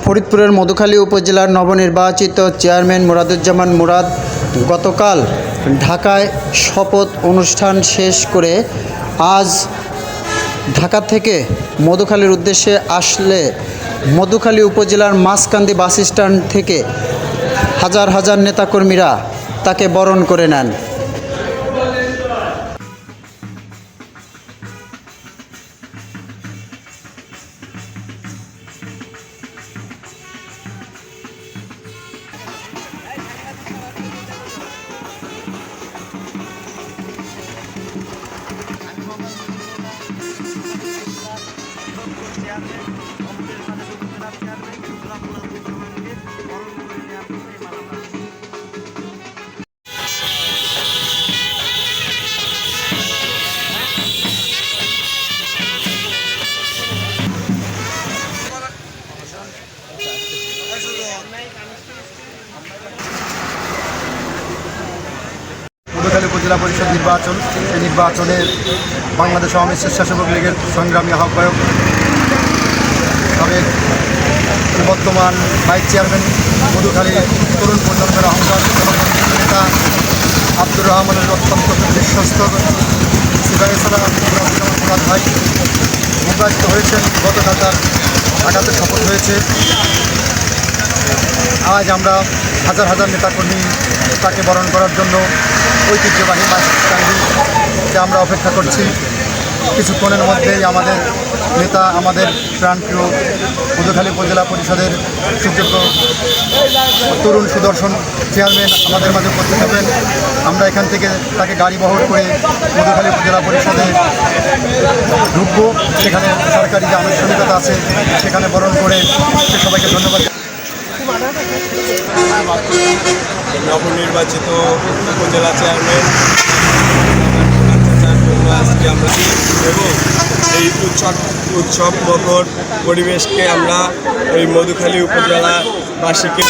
ফরিদপুরের মধুখালী উপজেলার নবনির্বাচিত চেয়ারম্যান মুরাদুজ্জামান মুরাদ গতকাল ঢাকায় শপথ অনুষ্ঠান শেষ করে আজ ঢাকা থেকে মধুখালীর উদ্দেশ্যে আসলে মধুখালী উপজেলার মাঝকান্দি বাস স্ট্যান্ড থেকে হাজার হাজার নেতাকর্মীরা তাকে বরণ করে নেন। মধুখালী উপজেলা পরিষদ নির্বাচন, এই নির্বাচনে বাংলাদেশ আওয়ামী স্বেচ্ছাসেবক লীগের সংগ্রামী আহ্বায়ক সাবেক বর্তমান ভাইস চেয়ারম্যান মধুখালী তরুণ প্রজন্মের অহংকার এবং নেতা আব্দুর রহমানের অত্যন্ত বিশ্বস্ত সিপাহীসালা মুরাদ ভাই নির্বাচিত হয়েছেন। গতকাল তার ঢাকাতে শপথ হয়েছে। আজ আমরা হাজার হাজার নেতাকর্মী তাকে বরণ করার জন্য ঐতিহ্যবাহী বাসস্ট্যান্ডে আমরা অপেক্ষা করছি। কিছুক্ষণের মধ্যেই আমাদের নেতা, আমাদের প্রাণপ্রিয় মধুখালী উপজেলা পরিষদের সুযোগ্য তরুণ সুদর্শন চেয়ারম্যান আমাদের মাঝে উপস্থিত হবেন। আমরা এখান থেকে তাকে গাড়ি বহর করে মধুখালী উপজেলা পরিষদে ঢুকবো। সেখানে সরকারি যে আনুষ্ঠানিকতা আছে সেখানে বরণ করে সবাইকে ধন্যবাদ। নবনির্বাচিত উপজেলা চেয়ারম্যান আজকে আমরা এবং এই উৎসব মুখর পরিবেশকে আমরা এই মধুখালী উপজেলাবাসীকে